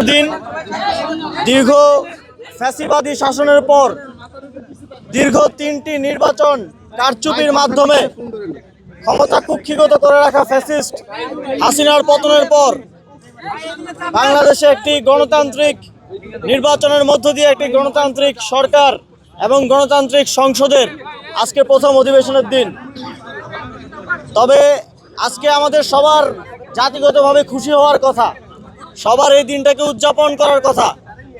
দিন দীর্ঘ ফ্যাসিবাদী শাসনের পর দীর্ঘ 3টি নির্বাচন কারচুপির মাধ্যমে ক্ষমতা কুক্ষিগত করে রাখা ফ্যাসিস্ট হাসিনার পতনের পর বাংলাদেশে একটি গণতান্ত্রিক নির্বাচনের মধ্য দিয়ে একটি গণতান্ত্রিক সরকার এবং গণতান্ত্রিক সংসদের আজকে প্রথম অধিবেশনের দিন। তবে আজকে আমাদের সবার জাতিগতভাবে খুশি হওয়ার কথা, সবার এই দিনটাকে উদযাপন করার কথা।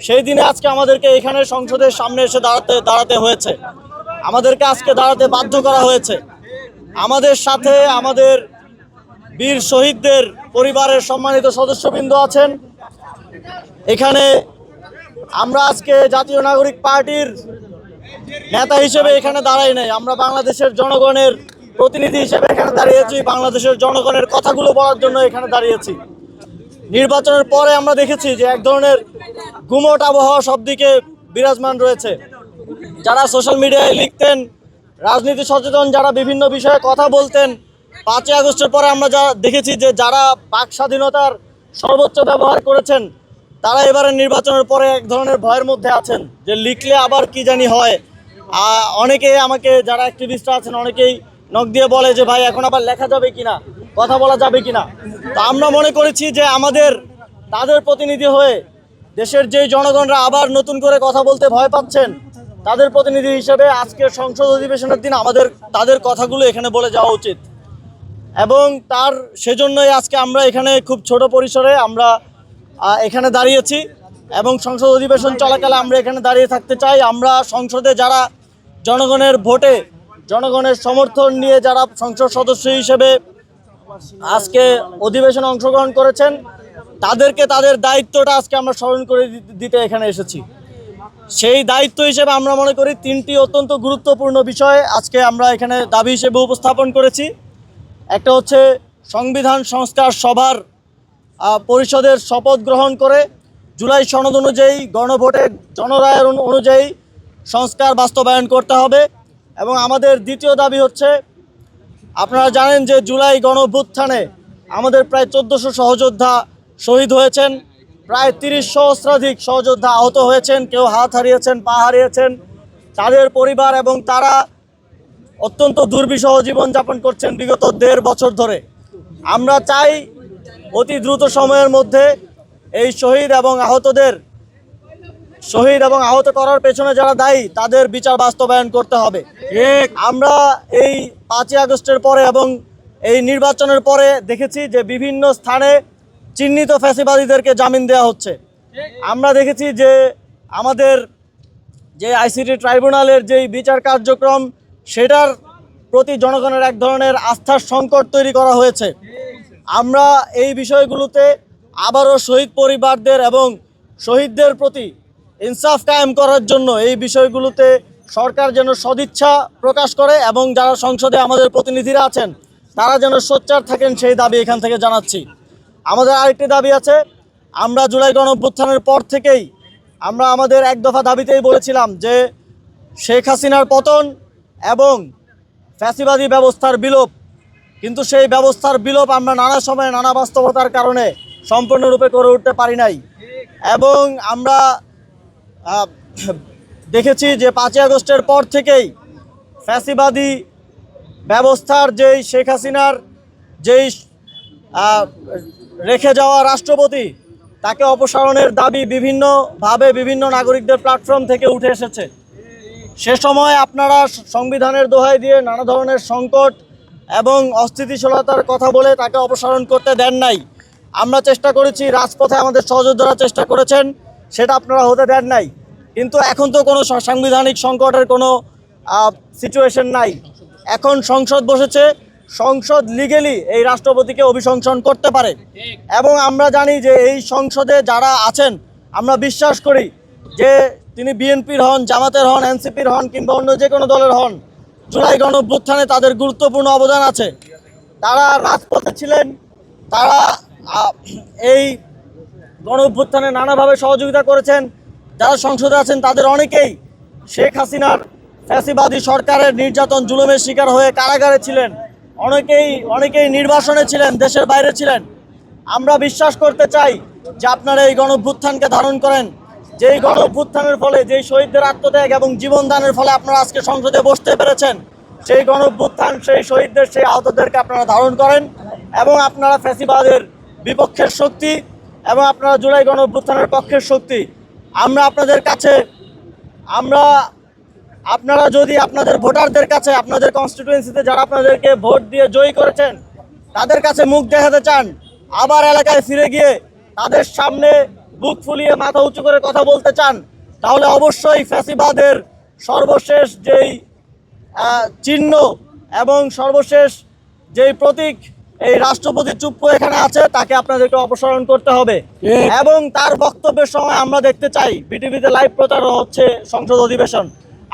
সেই দিনে আজকে আমাদেরকে এখানে সংসদের সামনে এসে দাঁড়াতে হয়েছে, আমাদেরকে আজকে দাঁড়াতে বাধ্য করা হয়েছে। আমাদের সাথে আমাদের বীর শহীদদের পরিবারের সম্মানিত সদস্যবৃন্দ আছেন এখানে। আমরা আজকে জাতীয় নাগরিক পার্টির নেতা হিসেবে এখানে দাঁড়াই নাই, আমরা বাংলাদেশের জনগণের প্রতিনিধি হিসেবে এখানে দাঁড়িয়েছি, বাংলাদেশের জনগণের কথাগুলো বলার জন্য এখানে দাঁড়িয়েছি। নির্বাচনের পরে আমরা দেখেছি যে এক ধরনের গুমট আবহাওয়া সব দিকে বিরাজমান রয়েছে। যারা সোশ্যাল মিডিয়ায় লিখতেন, রাজনীতি সচেতন যারা বিভিন্ন বিষয়ে কথা বলতেন, 5ই আগস্টের পরে আমরা যা দেখেছি যে যারা বাক স্বাধীনতার সর্বোচ্চ ব্যবহার করেছেন, তারা এবারে নির্বাচনের পরে এক ধরনের ভয়ের মধ্যে আছেন যে লিখলে আবার কি জানি হয়। অনেকেই আমাকে, যারা অ্যাক্টিভিস্টরা আছেন, অনেকেই নক দিয়ে বলে যে ভাই এখন আবার লেখা যাবে কিনা, কথা বলা যাবে কিনা। তো আমরা মনে করেছি যে তাদের প্রতিনিধি হয়ে দেশের যেই জনগণরা আবার নতুন করে কথা বলতে ভয় পাচ্ছেন, তাদের প্রতিনিধি হিসেবে আজকের সংসদ অধিবেশনের দিন তাদের কথাগুলো এখানে বলে যাওয়া উচিত। এবং সেজন্যই আজকে আমরা এখানে খুব ছোট পরিসরে আমরা এখানে দাঁড়িয়েছি এবং সংসদ অধিবেশন চলাকালে আমরা এখানে দাঁড়িয়ে থাকতে চাই। আমরা সংসদে যারা জনগণের ভোটে, জনগণের সমর্থন নিয়ে যারা সংসদ সদস্য হিসেবে আজকে অধিবেশনে অংশগ্রহণ করেছেন, তাদেরকে তাদের দায়িত্বটা আজকে আমরা স্মরণ করে দিতে এখানে এসেছি। সেই দায়িত্ব হিসেবে আমরা মনে করি 3টি অত্যন্ত গুরুত্বপূর্ণ বিষয় আজকে আমরা এখানে দাবি হিসেবে উপস্থাপন করেছি। একটা হচ্ছে সংবিধান সংস্কার সভার পরিষদের শপথ গ্রহণ করে জুলাই সনদ অনুযায়ী গণভোটের জনরায়ের অনুযায়ী সংস্কার বাস্তবায়ন করতে হবে। এবং আমাদের দ্বিতীয় দাবি হচ্ছে, আপনারা জানেন যে জুলাই গণঅভ্যুত্থানে আমাদের প্রায় 1400 সহযোদ্ধা শহীদ হয়েছেন, প্রায় 30 সহস্রাধিক সহযোদ্ধা আহত হয়েছেন, কেউ হাত হারিয়েছেন, পা হারিয়েছেন। তাদের পরিবার এবং তারা অত্যন্ত দুর্বিষহ জীবনযাপন করছেন বিগত 1.5 বছর ধরে। আমরা চাই অতি দ্রুত সময়ের মধ্যে এই শহীদ এবং আহত করার পেছনে যারা দায়ী তাদের বিচার বাস্তবায়ন করতে হবে। আমরা এই 5ই আগস্টের পরে এবং এই নির্বাচনের পরে দেখেছি যে বিভিন্ন স্থানে চিহ্নিত ফ্যাসিবাদীদেরকে জামিন দেওয়া হচ্ছে। আমরা দেখেছি যে আমাদের যে আইসিটি ট্রাইব্যুনালের যেই বিচার কার্যক্রম, সেটার প্রতি জনগণের এক ধরনের আস্থার সংকট তৈরি করা হয়েছে। আমরা এই বিষয়গুলোতে আবারও শহীদ পরিবারদের এবং শহীদদের প্রতি ইনসাফ কায়েম করার জন্য এই বিষয়গুলোতে সরকার যেন সদিচ্ছা প্রকাশ করে এবং যারা সংসদে আমাদের প্রতিনিধিরা আছেন তারা যেন সোচ্চার থাকেন, সেই দাবি এখান থেকে জানাচ্ছি। আমাদের আরেকটি দাবি আছে, আমরা জুলাই গণঅভ্যুত্থানের পর থেকেই আমরা আমাদের এক দফা দাবিতেই বলেছিলাম যে শেখ হাসিনার পতন এবং ফ্যাসিবাদী ব্যবস্থার বিলোপ, কিন্তু সেই ব্যবস্থার বিলোপ আমরা নানা সময়ে নানা বাস্তবতার কারণে সম্পূর্ণরূপে করে উঠতে পারি নাই। এবং আমরা দেখেছি যে 5ই আগস্টের পর থেকেই ফ্যাসিবাদী ব্যবস্থার যেই শেখ হাসিনার যেই রেখে যাওয়া রাষ্ট্রপতি, তাকে অপসারণের দাবি বিভিন্নভাবে বিভিন্ন নাগরিকদের প্ল্যাটফর্ম থেকে উঠে এসেছে। সে সময় আপনারা সংবিধানের দোহাই দিয়ে নানা ধরনের সংকট এবং অস্থিতিশীলতার কথা বলে তাকে অপসারণ করতে দেন নাই। আমরা চেষ্টা করেছি, রাজপথে আমাদের সহযোদ্ধারা চেষ্টা করেছেন, সেটা আপনারা হতে দেন নাই। কিন্তু এখন তো কোনো সাংবিধানিক সংকটের কোনো সিচুয়েশন নাই। এখন সংসদ বসেছে, সংসদ লিগেলি এই রাষ্ট্রপতিকে অভিশংসন করতে পারে। এবং আমরা জানি যে এই সংসদে যারা আছেন, আমরা বিশ্বাস করি যে তিনি বিএনপির হন, জামাতের হন, এনসিপির হন কিংবা অন্য যে কোনো দলের হন, জুলাই গণঅভ্যুত্থানে তাদের গুরুত্বপূর্ণ অবদান আছে। তারা রাজপথে ছিলেন, তারা এই গণঅভ্যুত্থানে নানাভাবে সহযোগিতা করেছেন। যারা সংসদে আছেন তাদের অনেকেই শেখ হাসিনার ফ্যাসিবাদী সরকারের নির্যাতন জুলুমের শিকার হয়ে কারাগারে ছিলেন, অনেকেই নির্বাসনে ছিলেন, দেশের বাইরে ছিলেন। আমরা বিশ্বাস করতে চাই যে আপনারা এই গণঅভ্যুত্থানকে ধারণ করেন, যেই গণঅভ্যুত্থানের ফলে যেই শহীদদের আত্মত্যাগ এবং জীবনদানের ফলে আপনারা আজকে সংসদে বসতে পেরেছেন, সেই গণঅভ্যুত্থান, সেই শহীদদের, সেই আহতদেরকে আপনারা ধারণ করেন এবং আপনারা ফ্যাসিবাদের বিপক্ষের শক্তি এবং আপনারা জুলাই গণঅভ্যুত্থানের পক্ষের শক্তি। আমরা আপনাদের কাছে আপনারা যদি আপনাদের ভোটারদের কাছে, আপনাদের কনস্টিটিউয়েন্সিতে যারা আপনাদেরকে ভোট দিয়ে জয়ী করেছেন, তাদের কাছে মুখ দেখাতে চান, আবার এলাকায় ফিরে গিয়ে তাদের সামনে বুক ফুলিয়ে মাথা উঁচু করে কথা বলতে চান, তাহলে অবশ্যই ফ্যাসিবাদের সর্বশেষ যেই চিহ্ন এবং সর্বশেষ যেই প্রতীক এই রাষ্ট্রপতি চুপ্পু এখানে আছে, তাকে আপনাদেরকে অপসারণ করতে হবে। এবং তার বক্তব্যের সময় আমরা দেখতে চাই, বিটিভিতে লাইভ প্রচার হচ্ছে সংসদ অধিবেশন,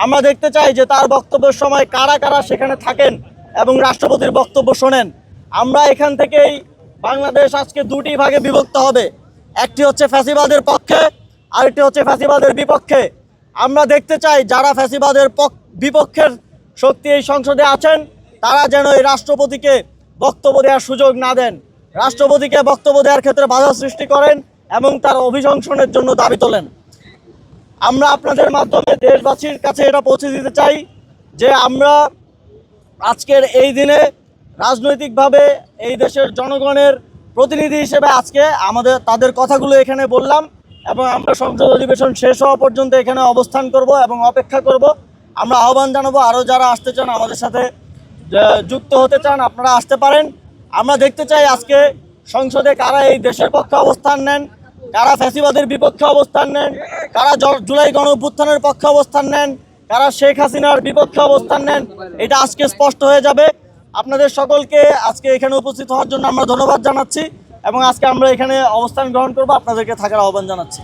আমরা দেখতে চাই যে তার বক্তব্যের সময় কারা কারা সেখানে থাকেন এবং রাষ্ট্রপতির বক্তব্য শোনেন। আমরা এখান থেকেই বাংলাদেশ আজকে দুটি ভাগে বিভক্ত হবে, একটি হচ্ছে ফ্যাসিবাদের পক্ষে, আরেকটি হচ্ছে ফ্যাসিবাদের বিপক্ষে। আমরা দেখতে চাই যারা ফ্যাসিবাদের বিপক্ষের শক্তি এই সংসদে আছেন, তারা যেন এই রাষ্ট্রপতিকে বক্তব্য দেওয়ার সুযোগ না দেন, রাষ্ট্রপতিকে বক্তব্য দেওয়ার ক্ষেত্রে বাধা সৃষ্টি করেন এবং তার অভিশংসনের জন্য দাবি তোলেন। আমরা আপনাদের মাধ্যমে দেশবাসীর কাছে এটা পৌঁছে দিতে চাই যে আমরা আজকের এই দিনে রাজনৈতিকভাবে এই দেশের জনগণের প্রতিনিধি হিসেবে আজকে তাদের কথাগুলো এখানে বললাম এবং আমরা সংসদ অধিবেশন শেষ হওয়া পর্যন্ত এখানে অবস্থান করব এবং অপেক্ষা করব। আমরা আহ্বান জানাবো, আরও যারা আসতে চান, আমাদের সাথে যুক্ত হতে চান, আপনারা আসতে পারেন। আমরা দেখতে চাই আজকে সংসদে কারা এই দেশের পক্ষে অবস্থান নেন, কারা ফ্যাসিবাদের বিপক্ষে অবস্থান নেন, কারা জুলাই গণঅভ্যুত্থানের পক্ষে অবস্থান নেন, কারা শেখ হাসিনার বিপক্ষে অবস্থান নেন, এটা আজকে স্পষ্ট হয়ে যাবে। আপনাদের সকলকে আজকে এখানে উপস্থিত হওয়ার জন্য আমরা ধন্যবাদ জানাচ্ছি এবং আজকে আমরা এখানে অবস্থান গ্রহণ করব, আপনাদেরকে থাকার আহ্বান জানাচ্ছি।